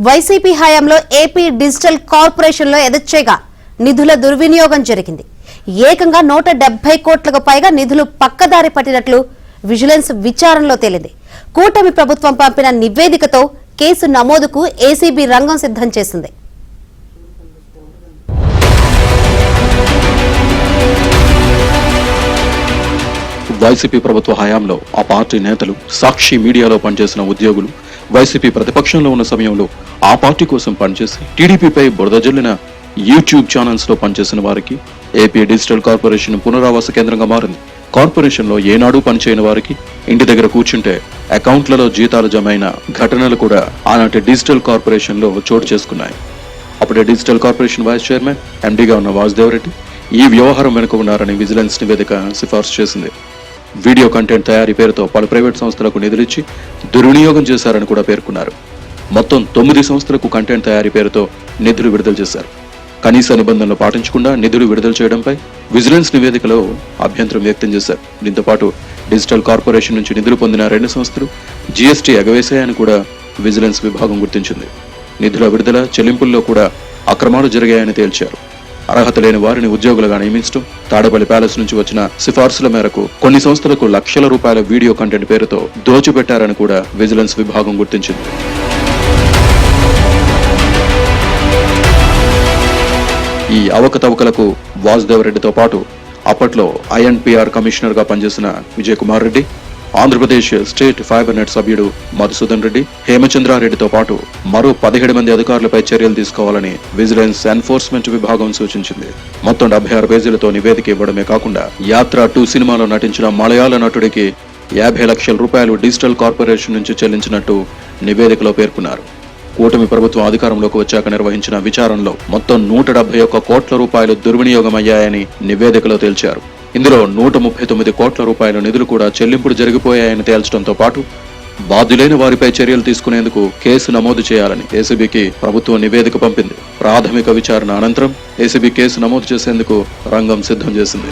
YCP హయాంలో AP digital corporation లో ఎదచ్చేగా నిధుల దుర్వినియోగం జరిగింది. ఏకంగా 170 కోట్లకు పైగా నిధులు పక్కదారి పట్టినట్లు విజిలెన్స్ విచారణలో తేలింది. కూటమి ప్రభుత్వం పంపిన నివేదికతో కేసు నమోదుకు ఏసీబీ రంగం సిద్ధం చేసింది. వైసీపీ ప్రభుత్వ హయాంలో ఆ పార్టీ నేతలు, సాక్షి మీడియాలో పనిచేసిన ఉద్యోగులు, వైసీపీ ప్రతిపక్షంలో ఉన్న సమయంలో ఆ పార్టీ కోసం పనిచేసి టీడీపీపై బురద జల్లిన యూట్యూబ్ ఛానల్స్ లో పనిచేసిన వారికి ఏపీ డిజిటల్ కార్పొరేషన్ పునరావాస కేంద్రంగా మారింది. కార్పొరేషన్ లో ఏనాడు పనిచేయని వారికి ఇంటి దగ్గర కూర్చుంటే అకౌంట్లలో జీతాలు జమైన ఘటనలు కూడా ఆనాటి డిజిటల్ కార్పొరేషన్ లో చోటు చేసుకున్నాయి. అప్పుడే డిజిటల్ కార్పొరేషన్ వైస్ చైర్మన్ ఎండీగా ఉన్న వాసుదేవరెడ్డి ఈ వ్యవహారం వెనుక ఉన్నారని విజిలెన్స్ నివేదిక సిఫార్సు చేసింది. వీడియో కంటెంట్ తయారీ పేరుతో పలు ప్రైవేట్ సంస్థలకు నిధులిచ్చి దుర్వినియోగం చేశారని కూడా పేర్కొన్నారు. మొత్తం 9 సంస్థలకు కంటెంట్ తయారీ పేరుతో నిధులు విడుదల చేశారు. కనీస నిబంధనలు పాటించకుండా నిధులు విడుదల చేయడంపై విజిలెన్స్ నివేదికలో అభ్యంతరం వ్యక్తం చేశారు. దీంతో పాటు డిజిటల్ కార్పొరేషన్ నుంచి నిధులు పొందిన 2 సంస్థలు జీఎస్టీ ఎగవేశాయని కూడా విజిలెన్స్ విభాగం గుర్తించింది. నిధుల విడుదల, చెల్లింపుల్లో కూడా అక్రమాలు జరిగాయని తేల్చారు. అర్హత లేని వారిని ఉద్యోగులుగా నియమించడం, తాడేపల్లి ప్యాలెస్ నుంచి వచ్చిన సిఫార్సుల మేరకు కొన్ని సంస్థలకు లక్షల రూపాయల వీడియో కంటెంట్ పేరుతో దోచిపెట్టారని కూడా విజిలెన్స్ విభాగం గుర్తించింది. ఈ అవకతవకలకు వాసుదేవరెడ్డితో పాటు అప్పట్లో ఐఎన్పిఆర్ కమిషనర్ గా పనిచేసిన Vijay Kumar Reddy, Andhra Pradesh state fibre net సభ్యుడు మధుసూదన్ రెడ్డి, హేమచంద్రారెడ్డితో పాటు మరో 17 మంది అధికారులపై చర్యలు తీసుకోవాలని విజిలెన్స్ ఎన్ఫోర్స్మెంట్ విభాగం సూచించింది. మొత్తం 76 పేజీలతో నివేదిక ఇవ్వడమే కాకుండా యాత్ర 2 సినిమాలో నటించిన మలయాళ నటుడికి 50 లక్షల రూపాయలు డిజిటల్ కార్పొరేషన్ నుంచి చెల్లించినట్టు నివేదికలో పేర్కొన్నారు. కూటమి ప్రభుత్వం అధికారంలోకి వచ్చాక నిర్వహించిన విచారణలో మొత్తం 171 కోట్ల రూపాయలు దుర్వినియోగమయ్యాయని నివేదికలో తేల్చారు. ఇందులో 139 కోట్ల రూపాయల నిధులు కూడా చెల్లింపులు జరిగిపోయాయని తేల్చడంతో పాటు బాధ్యులైన వారిపై చర్యలు తీసుకునేందుకు కేసు నమోదు చేయాలని ఏసీబీకి ప్రభుత్వం నివేదిక పంపింది. ప్రాథమిక విచారణ అనంతరం ఏసీబీ కేసు నమోదు చేసేందుకు రంగం సిద్ధం చేసింది.